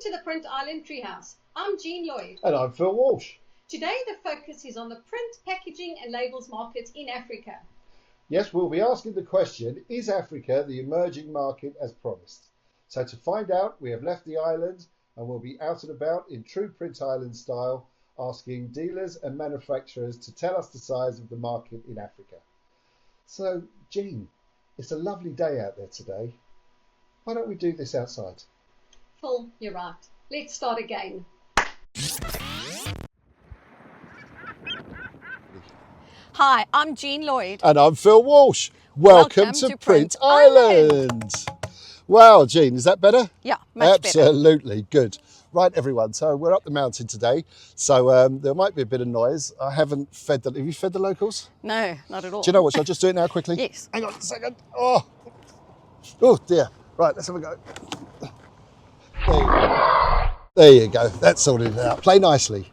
to the Print Island Treehouse. I'm Lloyd. And I'm Phil Walsh. Today the focus is on the print, packaging and labels market in Africa. Yes, we'll be asking the question, is Africa the emerging market as promised? So to find out, we have left the island and we'll be out and about in true Print Island style, asking dealers and manufacturers to tell us the size of the market in Africa. So, Jean, it's a lovely day out there today. Why don't we do this outside? Phil, you're right. Let's start again. Hi, I'm Lloyd. And I'm Phil Walsh. Welcome to Print Island. Wow, Jean, is that better? Yeah, much better. Absolutely, good. Right, everyone, so we're up the mountain today, so there might be a bit of noise. I haven't fed have you fed the locals? No, not at all. Do you know what, shall I just do it now quickly? Yes. Hang on a second. Oh dear. Right, let's have a go. There you go, that's sorted out. Play nicely.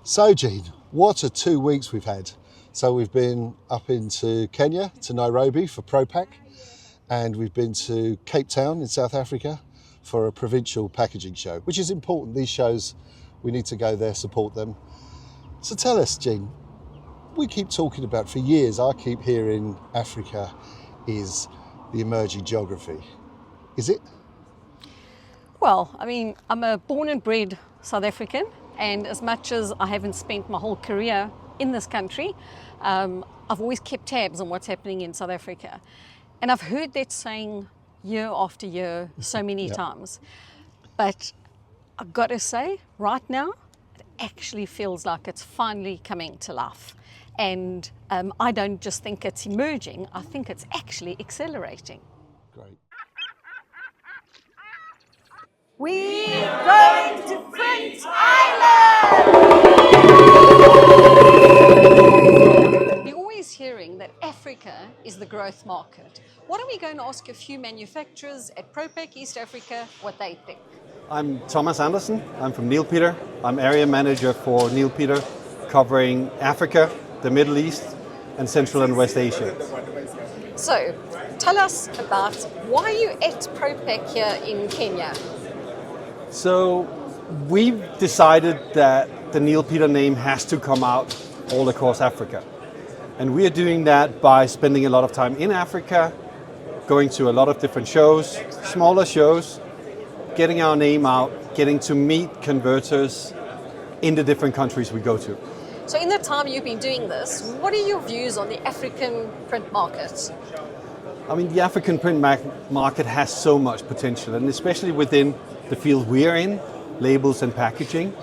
So, Jean, what a 2 weeks we've had. So we've been up into Kenya, to Nairobi for ProPak, and we've been to Cape Town in South Africa for a provincial packaging show, which is important. These shows, we need to go there, support them. So tell us, Jean, we keep talking about, for years, I keep hearing Africa is the emerging geography. Is it? Well, I mean, I'm a born and bred South African, and as much as I haven't spent my whole career in this country, I've always kept tabs on what's happening in South Africa. And I've heard that saying year after year so many times. But I've got to say, right now, it actually feels like it's finally coming to life. And I don't just think it's emerging, I think it's actually accelerating. Great. We're going to Print Island! You're always hearing that Africa is the growth market. What are we going to ask a few manufacturers at ProPak East Africa what they think? I'm Thomas Anderson. I'm from Neil Peter. I'm area manager for Neil Peter, covering Africa, the Middle East, and Central and West Asia. So, tell us about why you at ProPak here in Kenya. So, we've decided that the Neil Peter name has to come out all across Africa. And we are doing that by spending a lot of time in Africa, going to a lot of different shows, smaller shows, getting our name out, getting to meet converters in the different countries we go to. So in the time you've been doing this, what are your views on the African print market? I mean, the African print market has so much potential, and especially within the field we're in, labels and packaging,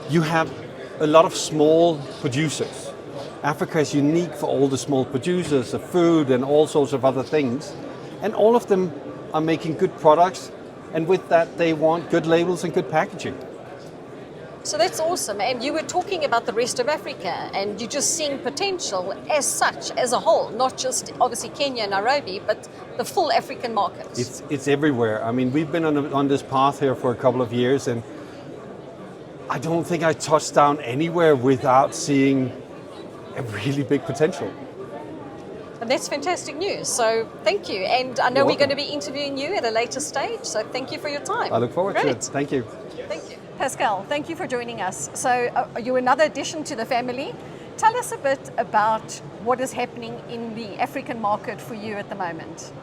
you have a lot of small producers. Africa is unique for all the small producers of food and all sorts of other things. And all of them are making good products. And with that, they want good labels and good packaging. So that's awesome. And you were talking about the rest of Africa, and you're just seeing potential as such, as a whole, not just obviously Kenya and Nairobi, but the full African market. It's everywhere. I mean, we've been on this path here for a couple of years, and I don't think I touched down anywhere without seeing a really big potential. And that's fantastic news. So thank you. And I know we're going to be interviewing you at a later stage. So thank you for your time. I look forward to it. Thank you. Thank you. Pascal, thank you for joining us. So you're another addition to the family. Tell us a bit about what is happening in the African market for you at the moment.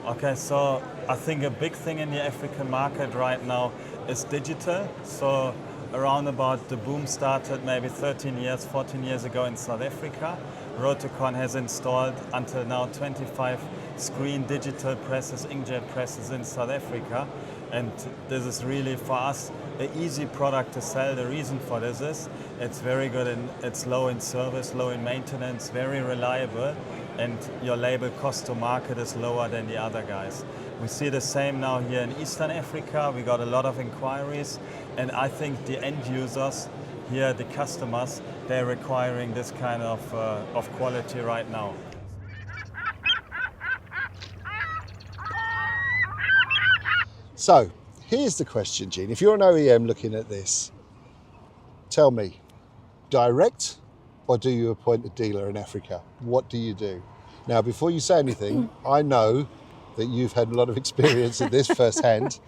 Okay, so I think a big thing in the African market right now is digital. So around about the boom started maybe 14 years ago in South Africa. Rotocon has installed until now 25 screen digital presses, inkjet presses in South Africa. And this is really for us an easy product to sell. The reason for this is it's very good and it's low in service, low in maintenance, very reliable, and your label cost to market is lower than the other guys. We see the same now here in Eastern Africa. We got a lot of inquiries, and I think the end users here, the customers, they're requiring this kind of quality right now. So, here's the question, Jean. If you're an OEM looking at this, tell me, direct or do you appoint a dealer in Africa? What do you do? Now, before you say anything, I know that you've had a lot of experience in this firsthand,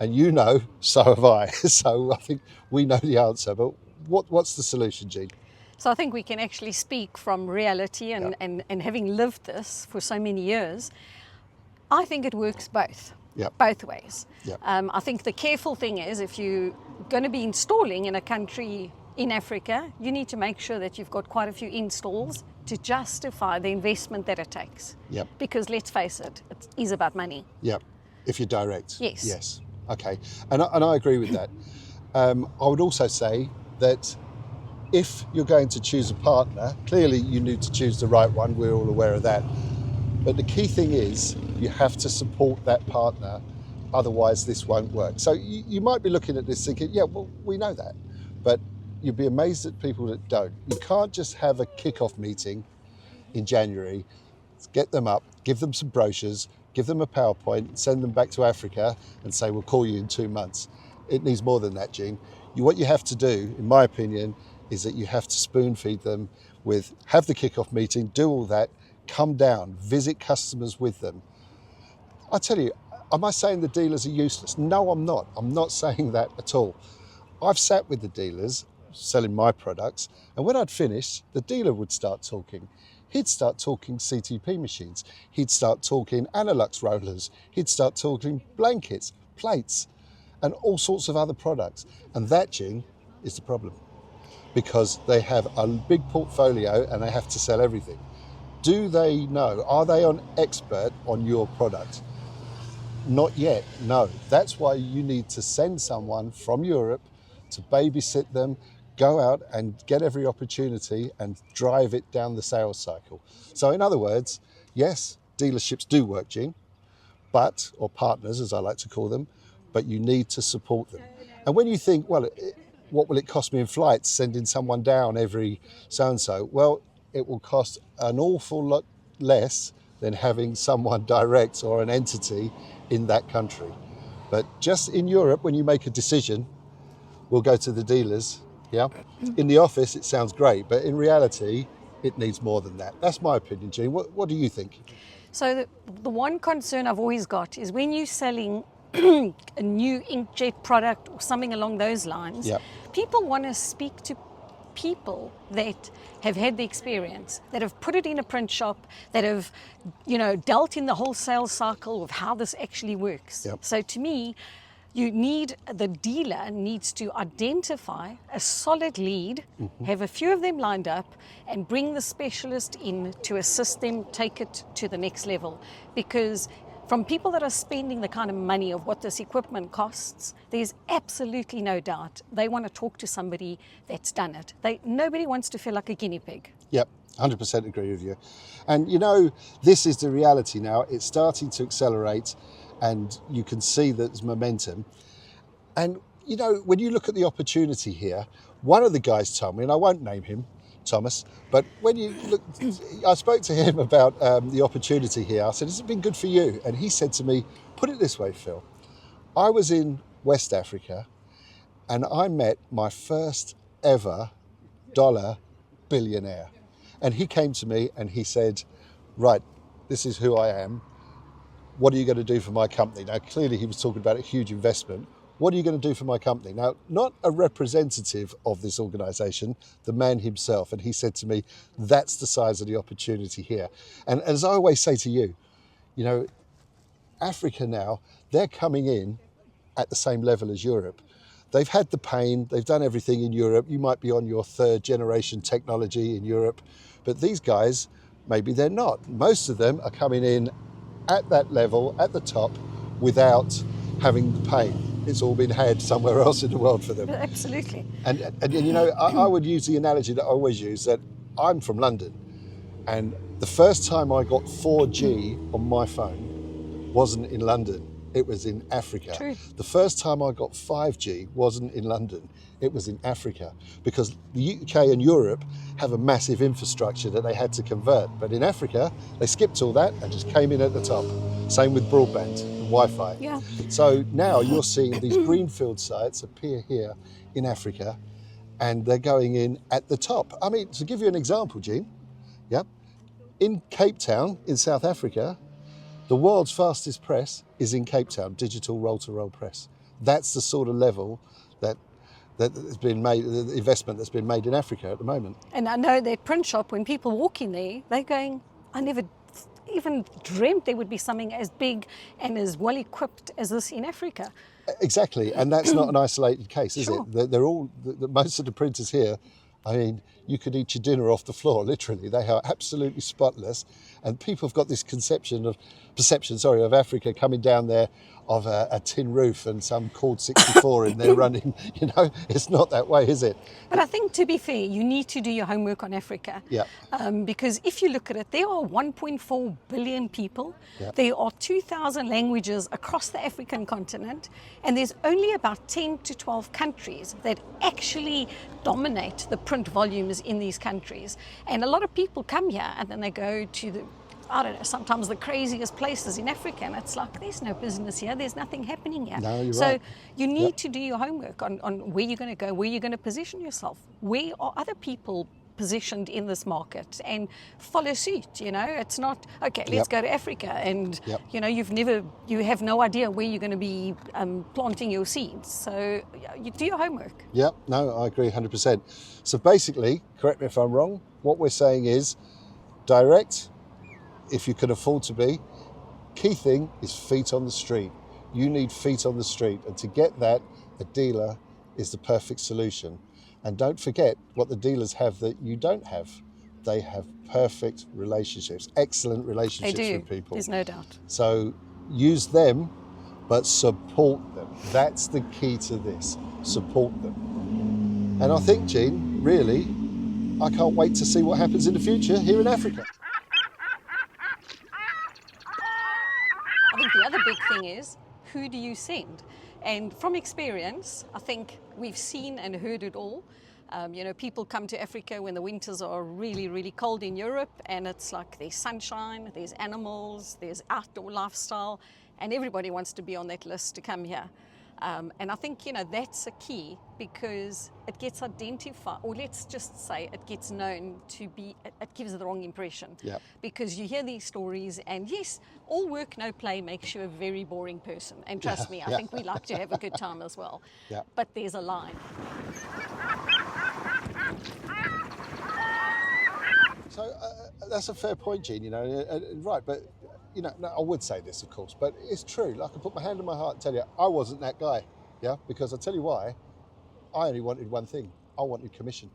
And you know, so have I. So I think we know the answer. But what's the solution, Jean? So I think we can actually speak from reality and having lived this for so many years, I think it works both ways. Yep. I think the careful thing is if you're going to be installing in a country in Africa, you need to make sure that you've got quite a few installs to justify the investment that it takes. Yep. Because let's face it, it is about money. Yep. If you're direct. Yes. Yes. Okay. And I agree with that. I would also say that if you're going to choose a partner, clearly you need to choose the right one. We're all aware of that. But the key thing is you have to support that partner. Otherwise, this won't work. So you might be looking at this thinking, yeah, well, we know that. But you'd be amazed at people that don't. You can't just have a kick-off meeting in January, get them up, give them some brochures, give them a PowerPoint, send them back to Africa and say, we'll call you in 2 months. It needs more than that, Jean. What you have to do, in my opinion, is that you have to spoon feed them with, have the kick-off meeting, do all that, come down, visit customers with them. I tell you, am I saying the dealers are useless? No, I'm not. I'm not saying that at all. I've sat with the dealers selling my products, and when I'd finished, the dealer would start talking. He'd start talking CTP machines. He'd start talking Anilux rollers. He'd start talking blankets, plates, and all sorts of other products. And that, Jean, is the problem. Because they have a big portfolio and they have to sell everything. Do they know? Are they an expert on your product? Not yet, no. That's why you need to send someone from Europe to babysit them, go out and get every opportunity and drive it down the sales cycle. So in other words, yes, dealerships do work, Jean, or partners as I like to call them, but you need to support them. And when you think, well, what will it cost me in flights sending someone down every so-and-so? Well, it will cost an awful lot less than having someone direct or an entity in that country. But just in Europe, when you make a decision, we'll go to the dealers, yeah? In the office, it sounds great, but in reality, it needs more than that. That's my opinion, Jean. What do you think? So the one concern I've always got is when you're selling a new inkjet product or something along those lines, Yep. People want to speak to people that have had the experience, that have put it in a print shop, that have, dealt in the whole sales cycle of how this actually works. Yep. So to me, the dealer needs to identify a solid lead, have a few of them lined up, and bring the specialist in to assist them take it to the next level. Because from people that are spending the kind of money of what this equipment costs, there's absolutely no doubt they want to talk to somebody that's done it. Nobody wants to feel like a guinea pig. Yep, 100% agree with you. And this is the reality now. It's starting to accelerate and you can see that there's momentum. And, when you look at the opportunity here, one of the guys told me, and I won't name him, Thomas, but when you look, I spoke to him about the opportunity here. I said, has it been good for you? And he said to me, put it this way, Phil, I was in West Africa and I met my first ever dollar billionaire. And he came to me and he said, right, this is who I am. What are you going to do for my company? Now, clearly he was talking about a huge investment. What are you going to do for my company? Now, not a representative of this organisation, the man himself. And he said to me, that's the size of the opportunity here. And as I always say to you, Africa now, they're coming in at the same level as Europe. They've had the pain, they've done everything in Europe. You might be on your 3rd generation technology in Europe, but these guys, maybe they're not. Most of them are coming in at that level, at the top, without having the pain. It's all been had somewhere else in the world for them. Absolutely. And I would use the analogy that I always use, that I'm from London, and the first time I got 4G on my phone wasn't in London, it was in Africa. True. The first time I got 5G wasn't in London, it was in Africa, because the UK and Europe have a massive infrastructure that they had to convert. But in Africa, they skipped all that and just came in at the top. Same with broadband and Wi-Fi. Yeah. So now you're seeing these greenfield sites appear here in Africa, and they're going in at the top. I mean, to give you an example, Jean, in Cape Town, in South Africa, the world's fastest press is in Cape Town, digital roll-to-roll press. That's the sort of level that has been made, the investment that's been made in Africa at the moment. And I know that print shop, when people walk in there, they're going, I never even dreamt there would be something as big and as well equipped as this in Africa. Exactly, and that's not an isolated case, is Sure. it? They're all, most of the printers here, I mean, you could eat your dinner off the floor, literally. They are absolutely spotless, and people have got this perception of Africa coming down there of a tin roof and some Cord 64 in there running. You know, it's not that way, is it? But I think, to be fair, you need to do your homework on Africa. Yeah. Because if you look at it, there are 1.4 billion people. Yeah. There are 2,000 languages across the African continent. And there's only about 10 to 12 countries that actually dominate the print volumes in these countries. And a lot of people come here and then they go to sometimes the craziest places in Africa, and it's like, there's no business here, there's nothing happening here. No, you're so right. you need to do your homework on where you're going to go, where you're going to position yourself, where are other people positioned in this market, and follow suit. You know, it's not, okay, let's go to Africa, and you know, you have no idea where you're going to be planting your seeds. So you do your homework. Yep, no, I agree 100%. So basically, correct me if I'm wrong, what we're saying is direct, if you can afford to be. Key thing is feet on the street. You need feet on the street, and to get that, a dealer is the perfect solution. And don't forget what the dealers have that you don't have. They have perfect relationships, excellent relationships with people. There's no doubt. So use them, but support them. That's the key to this, support them. And I think, Jean, really, I can't wait to see what happens in the future here in Africa. I think the other big thing is, who do you send? And from experience, I think we've seen and heard it all. You know, people come to Africa when the winters are really, really cold in Europe, and it's like there's sunshine, there's animals, there's outdoor lifestyle, and everybody wants to be on that list to come here. And I think, you know, that's a key, because it gets identified, or let's just say it gets known to be, it gives the wrong impression. Yep. Because you hear these stories, and yes, all work, no play makes you a very boring person. And trust me, I think we like to have a good time as well. Yeah. But there's a line. So that's a fair point, Jean, you know, right, but, you know, no, I would say this, of course, but it's true. Like, I put my hand on my heart and tell you, I wasn't that guy, yeah, because I'll tell you why. I only wanted one thing. I wanted commission.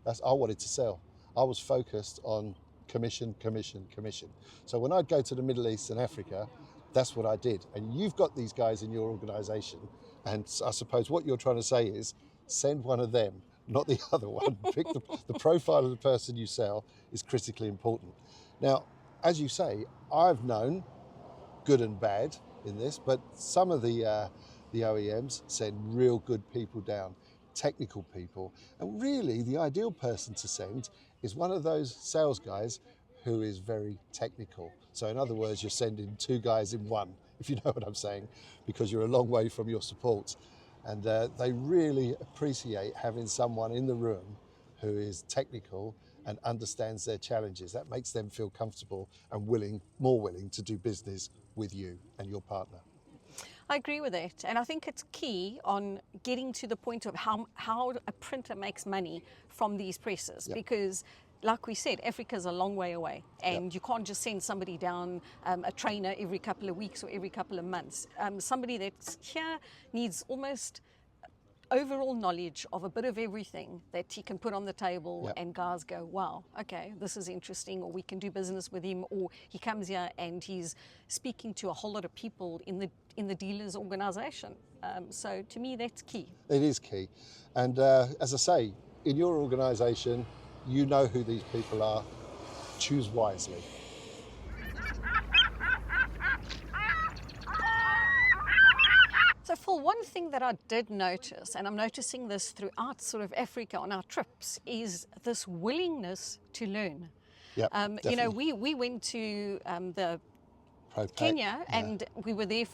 I wanted to sell. I was focused on commission, commission, commission. So when I'd go to the Middle East and Africa, that's what I did. And you've got these guys in your organisation, and I suppose what you're trying to say is send one of them, not the other one. Pick the profile of the person you sell is critically important. Now, as you say, I've known good and bad in this, but some of the OEMs send real good people down, technical people. And really, the ideal person to send is one of those sales guys who is very technical. So in other words, you're sending two guys in one, if you know what I'm saying, because you're a long way from your support. And they really appreciate having someone in the room who is technical and understands their challenges. That makes them feel comfortable and more willing to do business with you and your partner. I agree with that, and I think it's key on getting to the point of how a printer makes money from these presses, because like we said, Africa's a long way away, and you can't just send somebody down, a trainer every couple of weeks or every couple of months. Somebody that's here needs almost overall knowledge of a bit of everything that he can put on the table, and guys go, wow, okay, this is interesting, or we can do business with him, or he comes here and he's speaking to a whole lot of people in the dealer's organisation. So to me, that's key. It is key. And as I say, in your organisation, you know who these people are. Choose wisely. So Phil, one thing that I did notice, and I'm noticing this throughout sort of Africa on our trips, is this willingness to learn. You know, we went to the ProPak, Kenya, and we were there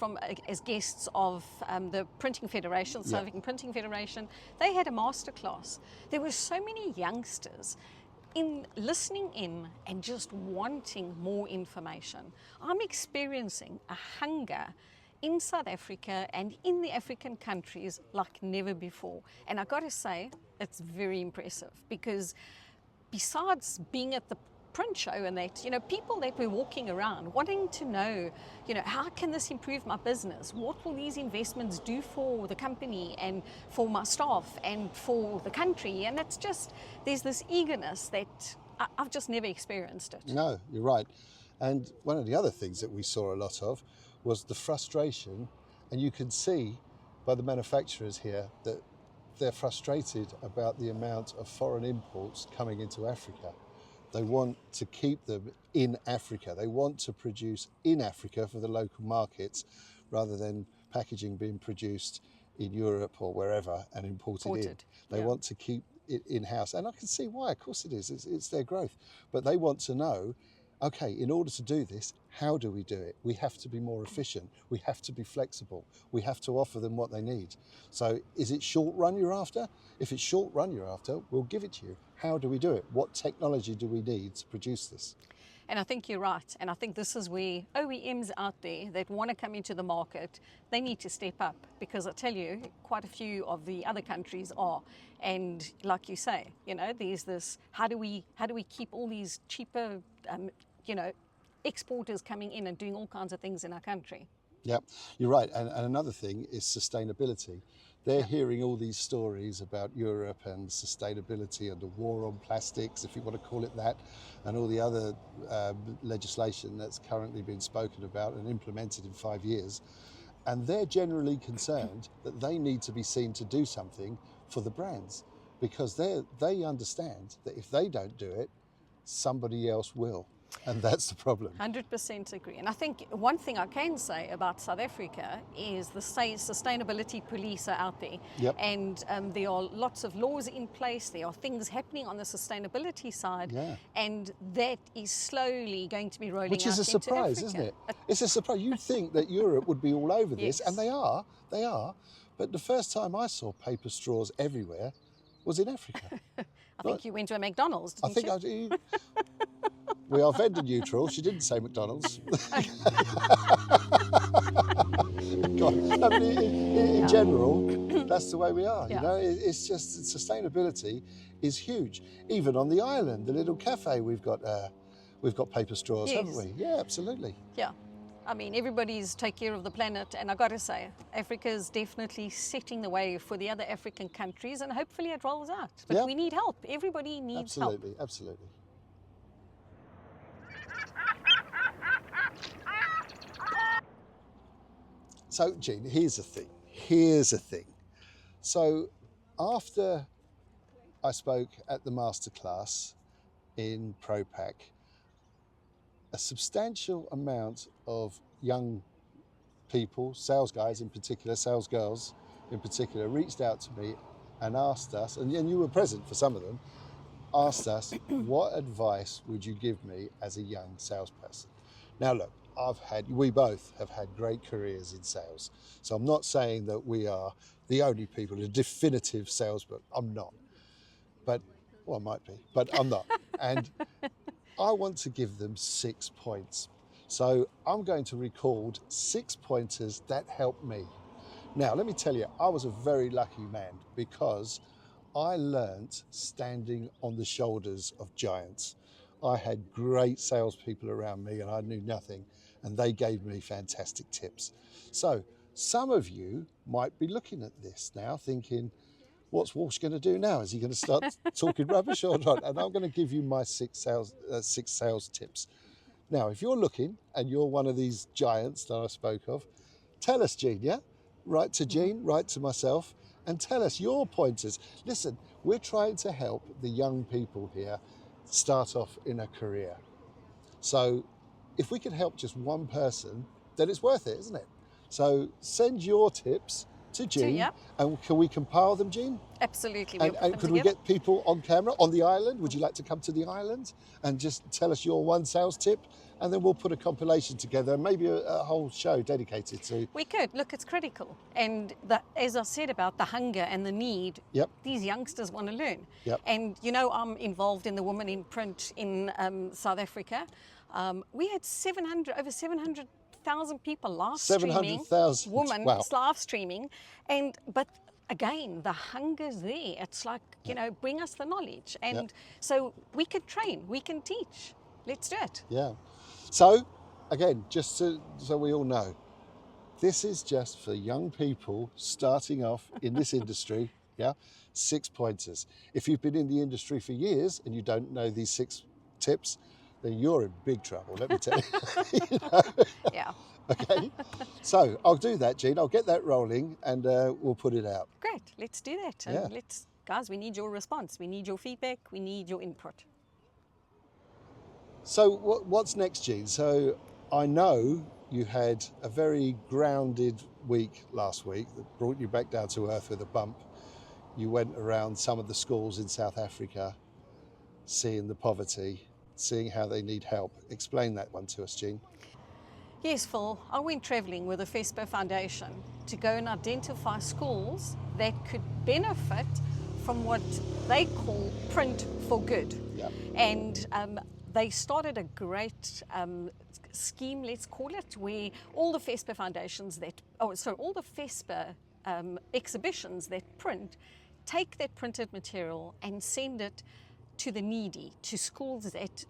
as guests of the Printing Federation, South African Printing Federation. They had a masterclass. There were so many youngsters listening in and just wanting more information. I'm experiencing a hunger in South Africa and in the African countries like never before. And I got to say, it's very impressive, because besides being at the print show and that, people that were walking around wanting to know, how can this improve my business? What will these investments do for the company and for my staff and for the country? And it's just, there's this eagerness that I've just never experienced it. No, you're right. And one of the other things that we saw a lot of was the frustration, and you can see by the manufacturers here that they're frustrated about the amount of foreign imports coming into Africa. They want to keep them in Africa. They want to produce in Africa for the local markets, rather than packaging being produced in Europe or wherever and imported in. They want to keep it in-house. And I can see why, of course it is. It's their growth. But they want to know, okay, in order to do this, how do we do it? We have to be more efficient. We have to be flexible. We have to offer them what they need. So is it short run you're after? If it's short run you're after, we'll give it to you. How do we do it? What technology do we need to produce this? And I think you're right. And I think this is where OEMs out there that want to come into the market, they need to step up, because I tell you, quite a few of the other countries are. And like you say, there's this, how do we keep all these cheaper, exporters coming in and doing all kinds of things in our country? Yeah, you're right. And another thing is sustainability. They're hearing all these stories about Europe and sustainability and the war on plastics, if you want to call it that, and all the other legislation that's currently been spoken about and implemented in 5 years. And they're generally concerned that they need to be seen to do something for the brands, because they understand that if they don't do it, somebody else will. And that's the problem. 100% agree. And I think one thing I can say about South Africa is the sustainability police are out there. Yep. And there are lots of laws in place. There are things happening on the sustainability side. Yeah. And that is slowly going to be rolling out Which is a surprise, isn't it? It's a surprise. You'd think that Europe would be all over this, and they are. But the first time I saw paper straws everywhere was in Africa. I think you went to a McDonald's, didn't you? I do. We are vendor neutral. She didn't say McDonald's. God, in general, that's the way we are. Yeah. It's just sustainability is huge. Even on the island, the little cafe, we've got paper straws, haven't we? Yeah, absolutely. Yeah. I mean, everybody's take care of the planet, and I got to say, Africa's definitely setting the way for the other African countries, and hopefully it rolls out. But we need help. Everybody needs help. Absolutely. So, Jean, here's the thing. So, after I spoke at the masterclass in ProPak, a substantial amount of young people, sales guys in particular, sales girls in particular, reached out to me and asked us, and you were present for some of them, asked us, what advice would you give me as a young salesperson? Now look, we both have had great careers in sales. So I'm not saying that we are the only people, the definitive salesman. I'm not. But, well, I might be, but I'm not. And I want to give them 6 points. So I'm going to record 6 pointers that helped me. Now, let me tell you, I was a very lucky man, because I learnt standing on the shoulders of giants. I had great salespeople around me and I knew nothing, and they gave me fantastic tips. So some of you might be looking at this now thinking, what's Walsh going to do now? Is he going to start talking rubbish or not? And I'm going to give you my six sales tips. Now, if you're looking and you're one of these giants that I spoke of, tell us, Jean, yeah? Write to Jean, write to myself, and tell us your pointers. Listen, we're trying to help the young people here start off in a career. So if we can help just one person, then it's worth it, isn't it? So send your tips to Jean, and can we compile them, Jean? Absolutely. And could we get people on camera on the island? Would you like to come to the island and just tell us your one sales tip? And then we'll put a compilation together, maybe a whole show dedicated to... We could. Look, it's critical. And as I said about the hunger and the need, these youngsters want to learn. And, I'm involved in the Women in Print in South Africa. We had over 700,000 700,000 people live streaming. 700,000. Women Wow. live streaming. But again, the hunger's there. It's like, you know, bring us the knowledge. And so we can train, we can teach. Let's do it. Yeah. So, again, just so we all know, this is just for young people starting off in this industry. Yeah. 6 pointers. If you've been in the industry for years and you don't know these 6 tips, then you're in big trouble, let me tell you. You know? Yeah. Okay. So I'll do that, Jean. I'll get that rolling and we'll put it out. Great. Let's do that. Yeah. And guys, we need your response. We need your feedback. We need your input. So what's next, Jean? So I know you had a very grounded week last week that brought you back down to earth with a bump. You went around some of the schools in South Africa, seeing the poverty, seeing how they need help. Explain that one to us, Jean. Yes, Phil. I went travelling with the FESPA Foundation to go and identify schools that could benefit from what they call Print for Good. Yeah. And they started a great scheme, let's call it, where all the FESPA foundations all the FESPA exhibitions that print take that printed material and send it to the needy, to schools that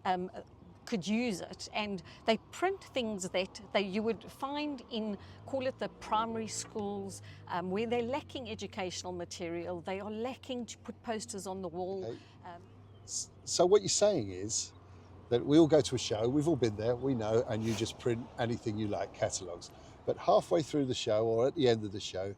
could use it, and they print things that you would find in, call it the primary schools, where they're lacking educational material, they are lacking to put posters on the wall. Okay. So what you're saying is that we all go to a show, we've all been there, we know, and you just print anything you like, catalogues. But halfway through the show or at the end of the show,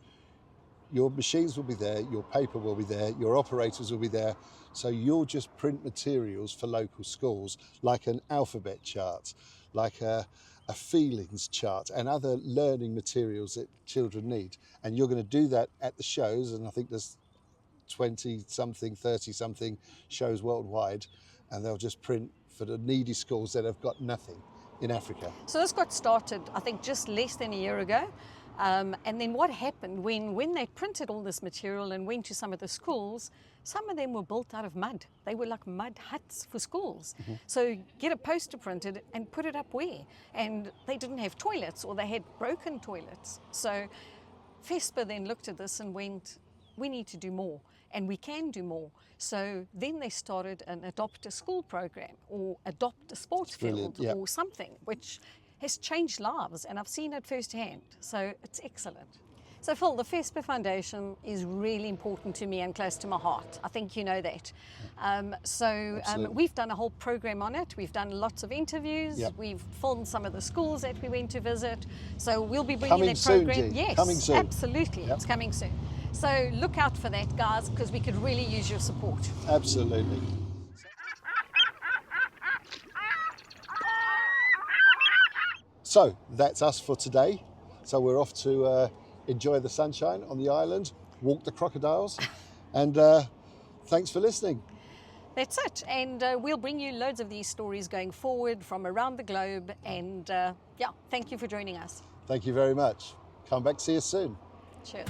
your machines will be there, your paper will be there, your operators will be there. So you'll just print materials for local schools, like an alphabet chart, like a feelings chart and other learning materials that children need. And you're going to do that at the shows, and I think there's 20-something, 30-something shows worldwide, and they'll just print for the needy schools that have got nothing in Africa. So this got started, I think, just less than a year ago. And then what happened when they printed all this material and went to some of the schools, some of them were built out of mud. They were like mud huts for schools. Mm-hmm. So get a poster printed and put it up where? And they didn't have toilets, or they had broken toilets. So FESPA then looked at this and went, we need to do more, and we can do more. So then they started an adopt a school program, or adopt a sports field, yeah, or something, which has changed lives, and I've seen it firsthand. So it's excellent. So Phil, the FESPA Foundation is really important to me and close to my heart. I think you know that. We've done a whole program on it. We've done lots of interviews. Yep. We've filmed some of the schools that we went to visit. So we'll be bringing Coming that soon, program. Jean. Yes, Coming soon. Absolutely. Yep. It's coming soon. So look out for that, guys, because we could really use your support. Absolutely. So that's us for today. So we're off to enjoy the sunshine on the island, walk the crocodiles, and thanks for listening. That's it. And we'll bring you loads of these stories going forward from around the globe. And thank you for joining us. Thank you very much. Come back, see us soon. Cheers.